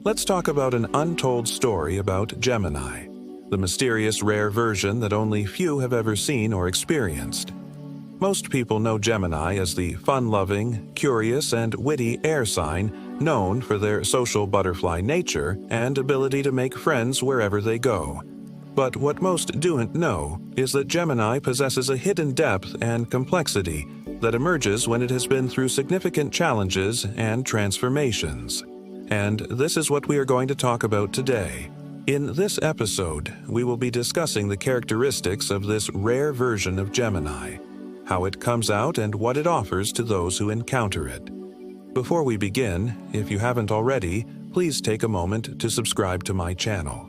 Let's talk about an untold story about Gemini, the mysterious rare version that only few have ever seen or experienced. Most people know Gemini as the fun-loving, curious, and witty air sign known for their social butterfly nature and ability to make friends wherever they go. But what most don't know is that Gemini possesses a hidden depth and complexity that emerges when it has been through significant challenges and transformations. And this is what we are going to talk about today. In this episode, we will be discussing the characteristics of this rare version of Gemini, how it comes out and what it offers to those who encounter it. Before we begin, if you haven't already, please take a moment to subscribe to my channel.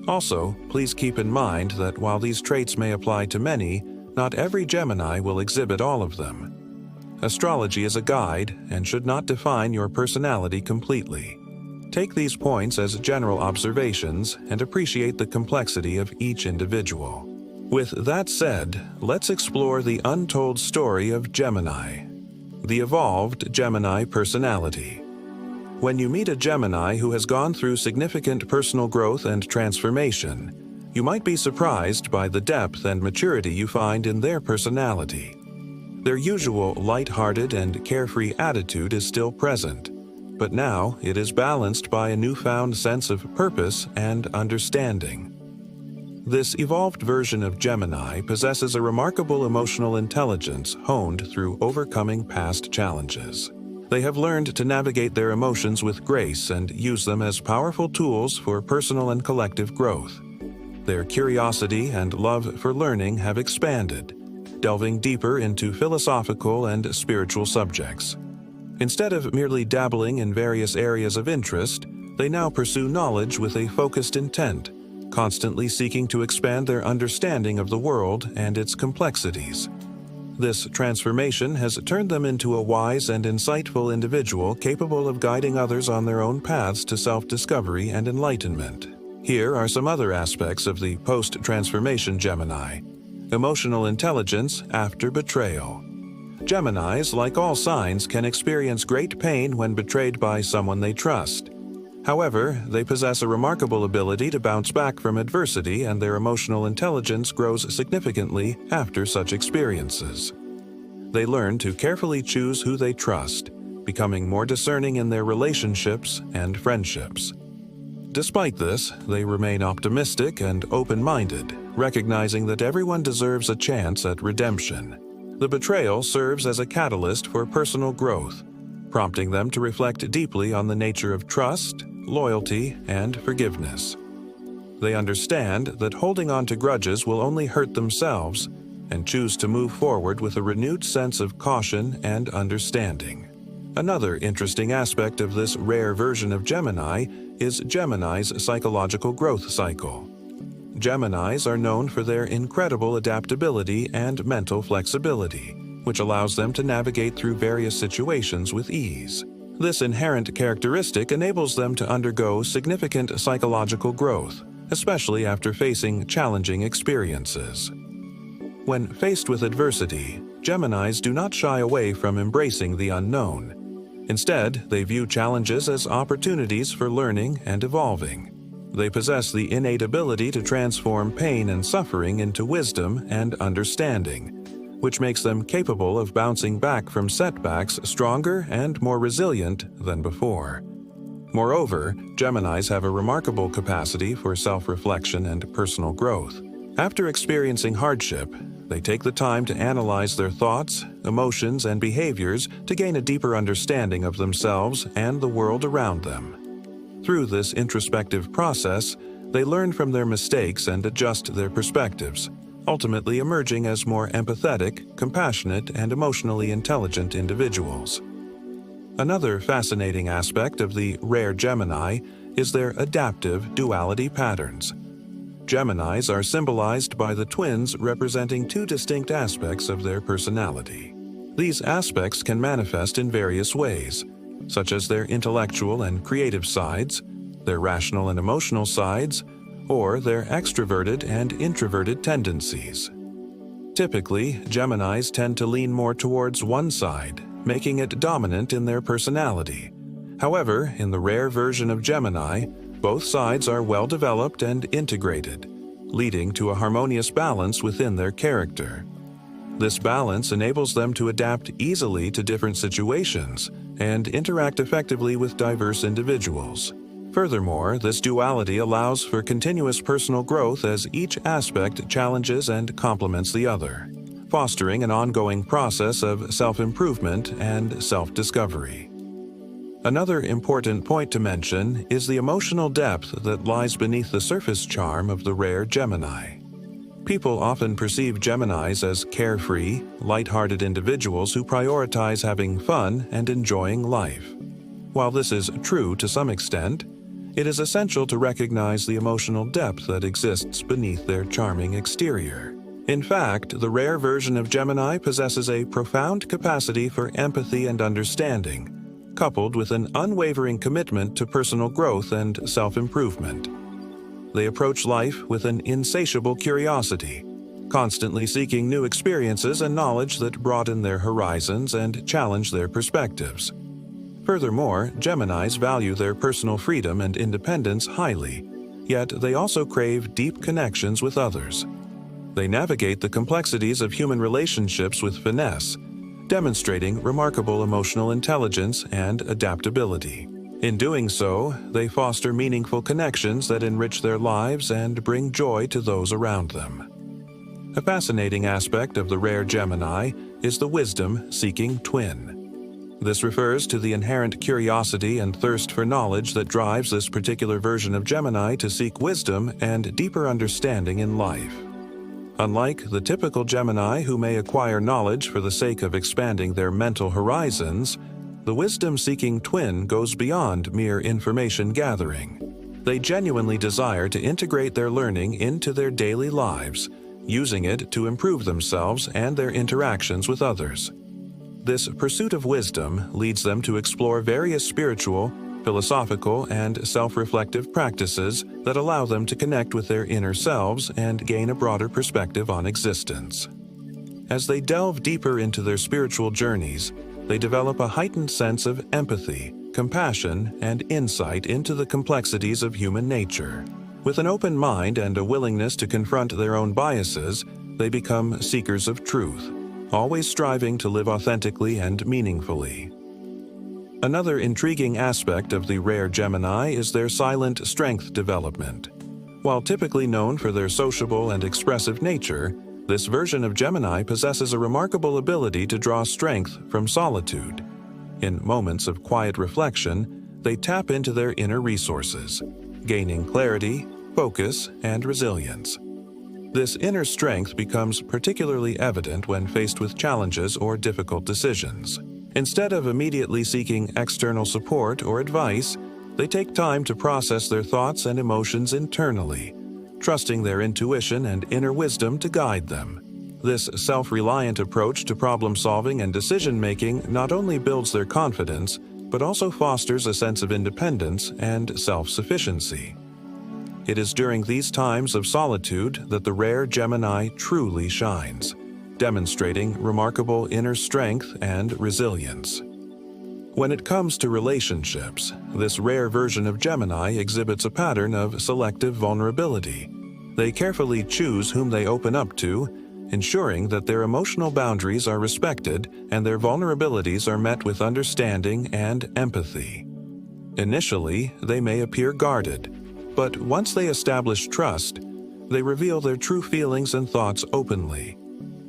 Also, please keep in mind that while these traits may apply to many, not every Gemini will exhibit all of them. Astrology is a guide and should not define your personality completely. Take these points as general observations and appreciate the complexity of each individual. With that said, let's explore the untold story of Gemini, the evolved Gemini personality. When you meet a Gemini who has gone through significant personal growth and transformation, you might be surprised by the depth and maturity you find in their personality. Their usual light-hearted and carefree attitude is still present, but now it is balanced by a newfound sense of purpose and understanding. This evolved version of Gemini possesses a remarkable emotional intelligence honed through overcoming past challenges. They have learned to navigate their emotions with grace and use them as powerful tools for personal and collective growth. Their curiosity and love for learning have expanded, delving deeper into philosophical and spiritual subjects. Instead of merely dabbling in various areas of interest, they now pursue knowledge with a focused intent, constantly seeking to expand their understanding of the world and its complexities. This transformation has turned them into a wise and insightful individual capable of guiding others on their own paths to self-discovery and enlightenment. Here are some other aspects of the post-transformation Gemini. Emotional intelligence after betrayal. Geminis, like all signs, can experience great pain when betrayed by someone they trust. However, they possess a remarkable ability to bounce back from adversity, and their emotional intelligence grows significantly after such experiences. They learn to carefully choose who they trust, becoming more discerning in their relationships and friendships. Despite this, they remain optimistic and open-minded, recognizing that everyone deserves a chance at redemption. The betrayal serves as a catalyst for personal growth, prompting them to reflect deeply on the nature of trust, loyalty, and forgiveness. They understand that holding on to grudges will only hurt themselves and choose to move forward with a renewed sense of caution and understanding. Another interesting aspect of this rare version of Gemini is Gemini's psychological growth cycle. Geminis are known for their incredible adaptability and mental flexibility, which allows them to navigate through various situations with ease. This inherent characteristic enables them to undergo significant psychological growth, especially after facing challenging experiences. When faced with adversity, Geminis do not shy away from embracing the unknown. Instead, they view challenges as opportunities for learning and evolving. They possess the innate ability to transform pain and suffering into wisdom and understanding, which makes them capable of bouncing back from setbacks stronger and more resilient than before. Moreover, Geminis have a remarkable capacity for self-reflection and personal growth. After experiencing hardship, they take the time to analyze their thoughts, emotions, and behaviors to gain a deeper understanding of themselves and the world around them. Through this introspective process, they learn from their mistakes and adjust their perspectives, ultimately emerging as more empathetic, compassionate, and emotionally intelligent individuals. Another fascinating aspect of the rare Gemini is their adaptive duality patterns. Geminis are symbolized by the twins representing two distinct aspects of their personality. These aspects can manifest in various ways, such as their intellectual and creative sides, their rational and emotional sides, or their extroverted and introverted tendencies. Typically, Geminis tend to lean more towards one side, making it dominant in their personality. However, in the rare version of Gemini, both sides are well developed and integrated, leading to a harmonious balance within their character. This balance enables them to adapt easily to different situations and interact effectively with diverse individuals. Furthermore, this duality allows for continuous personal growth as each aspect challenges and complements the other, fostering an ongoing process of self-improvement and self-discovery. Another important point to mention is the emotional depth that lies beneath the surface charm of the rare Gemini. People often perceive Geminis as carefree, lighthearted individuals who prioritize having fun and enjoying life. While this is true to some extent, it is essential to recognize the emotional depth that exists beneath their charming exterior. In fact, the rare version of Gemini possesses a profound capacity for empathy and understanding, coupled with an unwavering commitment to personal growth and self-improvement. They approach life with an insatiable curiosity, constantly seeking new experiences and knowledge that broaden their horizons and challenge their perspectives. Furthermore, Geminis value their personal freedom and independence highly, yet they also crave deep connections with others. They navigate the complexities of human relationships with finesse, demonstrating remarkable emotional intelligence and adaptability. In doing so, they foster meaningful connections that enrich their lives and bring joy to those around them. A fascinating aspect of the rare Gemini is the wisdom-seeking twin. This refers to the inherent curiosity and thirst for knowledge that drives this particular version of Gemini to seek wisdom and deeper understanding in life. Unlike the typical Gemini who may acquire knowledge for the sake of expanding their mental horizons, the wisdom-seeking twin goes beyond mere information gathering. They genuinely desire to integrate their learning into their daily lives, using it to improve themselves and their interactions with others. This pursuit of wisdom leads them to explore various spiritual, philosophical, and self-reflective practices that allow them to connect with their inner selves and gain a broader perspective on existence. As they delve deeper into their spiritual journeys, they develop a heightened sense of empathy, compassion, and insight into the complexities of human nature. With an open mind and a willingness to confront their own biases, they become seekers of truth, always striving to live authentically and meaningfully. Another intriguing aspect of the rare Gemini is their silent strength development. While typically known for their sociable and expressive nature, this version of Gemini possesses a remarkable ability to draw strength from solitude. In moments of quiet reflection, they tap into their inner resources, gaining clarity, focus, and resilience. This inner strength becomes particularly evident when faced with challenges or difficult decisions. Instead of immediately seeking external support or advice, they take time to process their thoughts and emotions internally, trusting their intuition and inner wisdom to guide them. This self-reliant approach to problem-solving and decision-making not only builds their confidence, but also fosters a sense of independence and self-sufficiency. It is during these times of solitude that the rare Gemini truly shines, demonstrating remarkable inner strength and resilience. When it comes to relationships, this rare version of Gemini exhibits a pattern of selective vulnerability. They carefully choose whom they open up to, ensuring that their emotional boundaries are respected and their vulnerabilities are met with understanding and empathy. Initially, they may appear guarded, but once they establish trust, they reveal their true feelings and thoughts openly.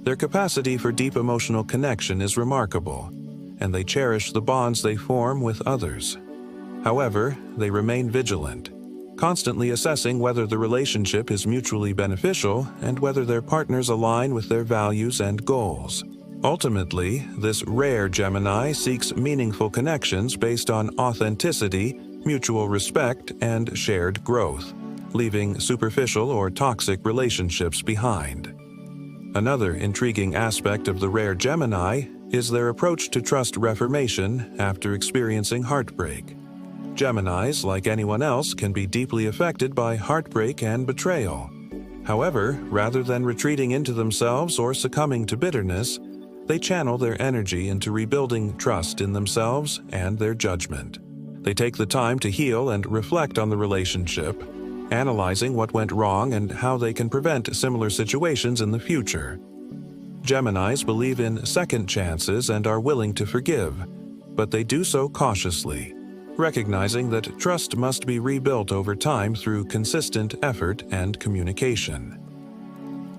Their capacity for deep emotional connection is remarkable, and they cherish the bonds they form with others. However, they remain vigilant, constantly assessing whether the relationship is mutually beneficial and whether their partners align with their values and goals. Ultimately, this rare Gemini seeks meaningful connections based on authenticity, mutual respect, and shared growth, leaving superficial or toxic relationships behind. Another intriguing aspect of the rare Gemini is their approach to trust reformation after experiencing heartbreak. Geminis, like anyone else, can be deeply affected by heartbreak and betrayal. However, rather than retreating into themselves or succumbing to bitterness, they channel their energy into rebuilding trust in themselves and their judgment. They take the time to heal and reflect on the relationship, analyzing what went wrong and how they can prevent similar situations in the future. Geminis believe in second chances and are willing to forgive, but they do so cautiously, recognizing that trust must be rebuilt over time through consistent effort and communication.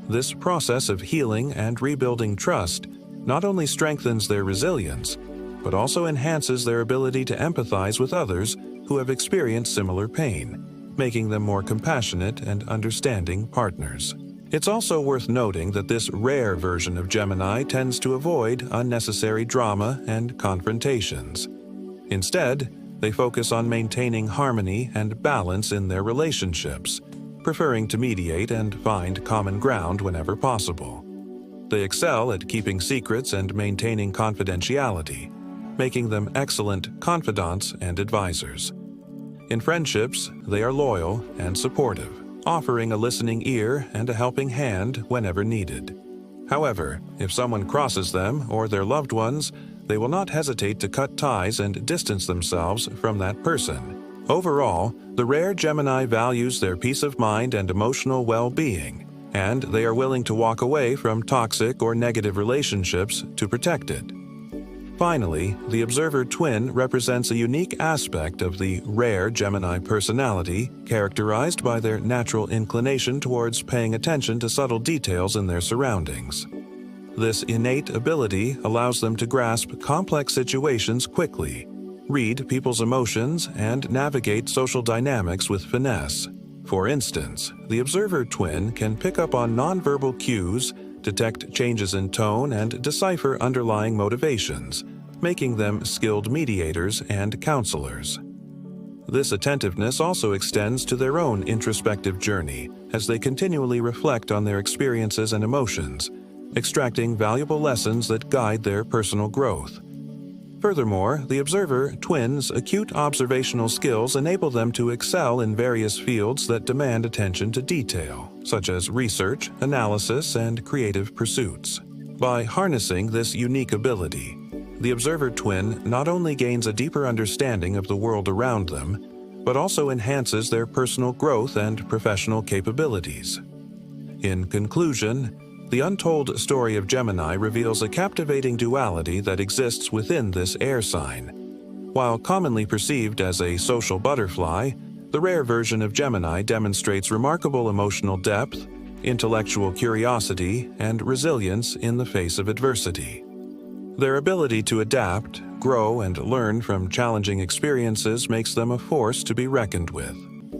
This process of healing and rebuilding trust not only strengthens their resilience, but also enhances their ability to empathize with others who have experienced similar pain, making them more compassionate and understanding partners. It's also worth noting that this rare version of Gemini tends to avoid unnecessary drama and confrontations. Instead, they focus on maintaining harmony and balance in their relationships, preferring to mediate and find common ground whenever possible. They excel at keeping secrets and maintaining confidentiality, making them excellent confidants and advisors. In friendships, they are loyal and supportive, offering a listening ear and a helping hand whenever needed. However, if someone crosses them or their loved ones, they will not hesitate to cut ties and distance themselves from that person. Overall, the rare Gemini values their peace of mind and emotional well-being, and they are willing to walk away from toxic or negative relationships to protect it. Finally, the observer twin represents a unique aspect of the rare Gemini personality, characterized by their natural inclination towards paying attention to subtle details in their surroundings. This innate ability allows them to grasp complex situations quickly, read people's emotions, and navigate social dynamics with finesse. For instance, the observer twin can pick up on nonverbal cues, detect changes in tone, and decipher underlying motivations, making them skilled mediators and counselors. This attentiveness also extends to their own introspective journey as they continually reflect on their experiences and emotions, extracting valuable lessons that guide their personal growth. Furthermore, the observer twins' acute observational skills enable them to excel in various fields that demand attention to detail, such as research, analysis, and creative pursuits. By harnessing this unique ability, the observer twin not only gains a deeper understanding of the world around them, but also enhances their personal growth and professional capabilities. In conclusion, the untold story of Gemini reveals a captivating duality that exists within this air sign. While commonly perceived as a social butterfly, the rare version of Gemini demonstrates remarkable emotional depth, intellectual curiosity, and resilience in the face of adversity. Their ability to adapt, grow, and learn from challenging experiences makes them a force to be reckoned with.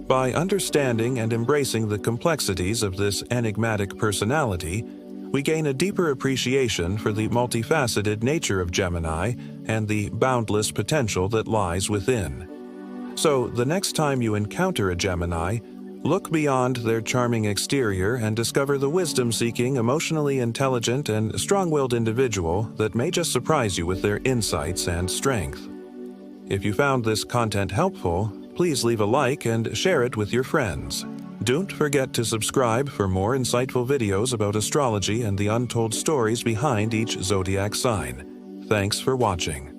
By understanding and embracing the complexities of this enigmatic personality, we gain a deeper appreciation for the multifaceted nature of Gemini and the boundless potential that lies within. So, the next time you encounter a Gemini, look beyond their charming exterior and discover the wisdom-seeking, emotionally intelligent, and strong-willed individual that may just surprise you with their insights and strength. If you found this content helpful, please leave a like and share it with your friends. Don't forget to subscribe for more insightful videos about astrology and the untold stories behind each zodiac sign. Thanks for watching.